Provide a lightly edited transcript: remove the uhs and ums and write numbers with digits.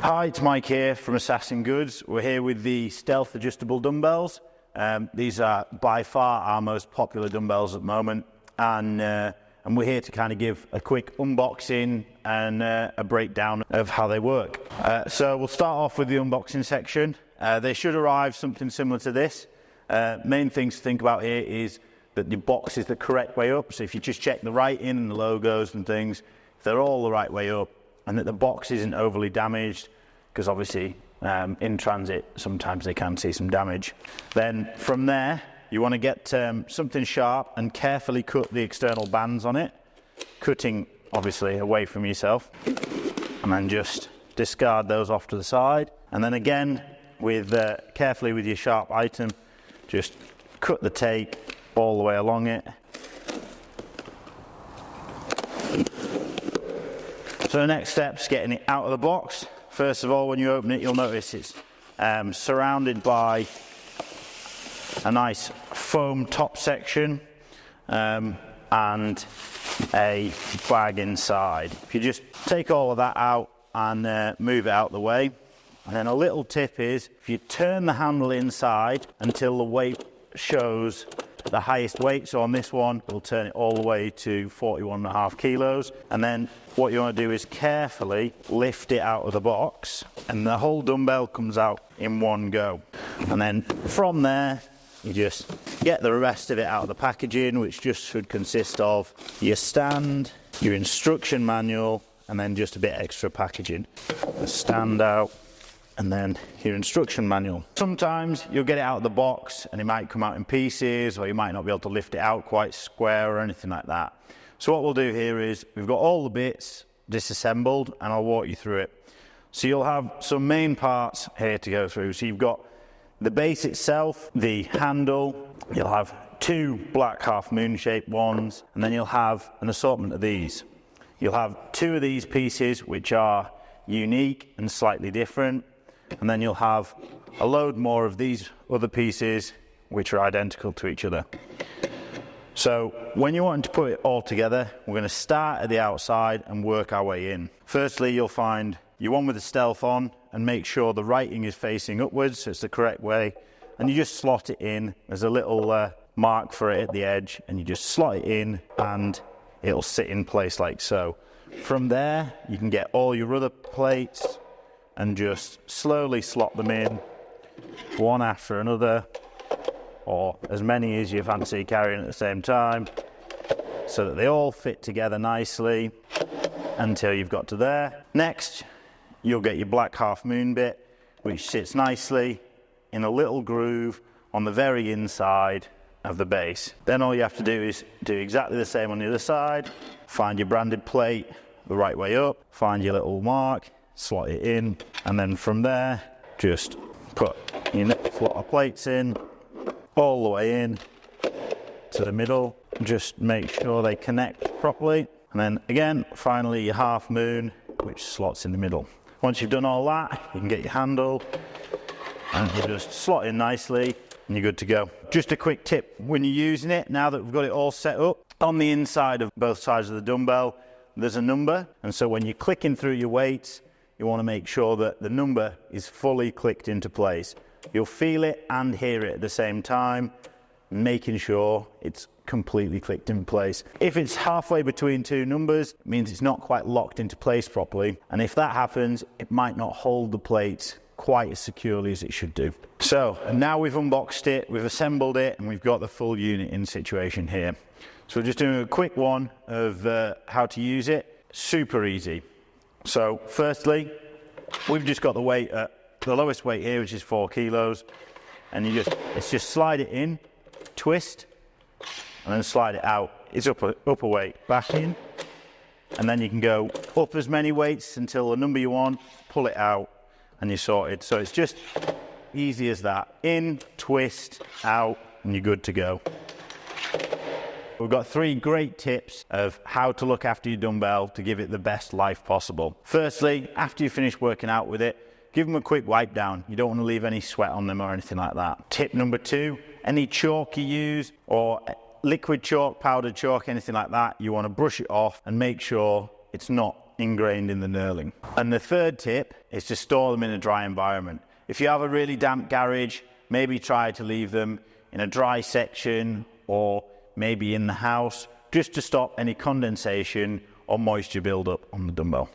Hi, it's Mike here from Assassin Goods. We're here with the Stealth adjustable dumbbells. These are by far our most popular dumbbells at the moment, and we're here to kind of give a quick unboxing and a breakdown of how they work. So we'll start off with the unboxing section. They should arrive something similar to this. Main things to think about here is that the box is the correct way up. So if you just check the writing and the logos and things, if they're all the right way up, and that the box isn't overly damaged, because obviously in transit sometimes they can see some damage. Then from there you want to get something sharp and carefully cut the external bands on it, cutting obviously away from yourself, and then just discard those off to the side. And then again, with carefully with your sharp item, just cut the tape all the way along it. So the next step's getting it out of the box. First of all, when you open it, you'll notice it's surrounded by a nice foam top section and a bag inside. If you just take all of that out and move it out the way, and then a little tip is, if you turn the handle inside until the weight shows the highest weight, so on this one we'll turn it all the way to 41.5 kilos, and then what you want to do is carefully lift it out of the box, and the whole dumbbell comes out in one go. And then from there you just get the rest of it out of the packaging, which just should consist of your stand, your instruction manual, and then just a bit extra packaging. The stand out, and then your instruction manual. Sometimes you'll get it out of the box and it might come out in pieces, or you might not be able to lift it out quite square or anything like that. So what we'll do here is, we've got all the bits disassembled and I'll walk you through it. So you'll have some main parts here to go through. So you've got the base itself, the handle, you'll have two black half moon shaped ones, and then you'll have an assortment of these. You'll have two of these pieces which are unique and slightly different, and then you'll have a load more of these other pieces which are identical to each other. So when you want to put it all together, we're going to start at the outside and work our way in. Firstly, you'll find your one with the Stealth on, and make sure the writing is facing upwards, so it's the correct way, and you just slot it in. There's a little mark for it at the edge, and you just slot it in and it'll sit in place like so. From there you can get all your other plates and just slowly slot them in, one after another, or as many as you fancy carrying at the same time, so that they all fit together nicely until you've got to there. Next, you'll get your black half moon bit, which sits nicely in a little groove on the very inside of the base. Then all you have to do is do exactly the same on the other side. Find your branded plate the right way up, find your little mark, slot it in, and then from there just put your next lot of plates in all the way in to the middle. Just make sure they connect properly, and then again finally your half moon, which slots in the middle. Once you've done all that, you can get your handle and you just slot in nicely and you're good to go. Just a quick tip when you're using it, now that we've got it all set up, on the inside of both sides of the dumbbell there's a number, and so when you're clicking through your weights, you want to make sure that the number is fully clicked into place. You'll feel it and hear it at the same time, making sure it's completely clicked in place. If it's halfway between two numbers, it means it's not quite locked into place properly, and if that happens, it might not hold the plates quite as securely as it should do. So, and now we've unboxed it, we've assembled it, and we've got the full unit in situation here. So we're just doing a quick one of how to use it. Super easy. So firstly, we've just got the weight at the lowest weight here, which is 4 kilos, and it's just slide it in, twist, and then slide it out. It's upper weight, back in, and then you can go up as many weights until the number you want, pull it out, and you're sorted. So it's just easy as that. In, twist, out, and you're good to go. We've got 3 great tips of how to look after your dumbbell to give it the best life possible. Firstly, after you finish working out with it, give them a quick wipe down. You don't want to leave any sweat on them or anything like that. Tip number 2, any chalk you use, or liquid chalk, powdered chalk, anything like that, you want to brush it off and make sure it's not ingrained in the knurling. And the third tip is to store them in a dry environment. If you have a really damp garage, maybe try to leave them in a dry section or maybe in the house, just to stop any condensation or moisture buildup on the dumbbell.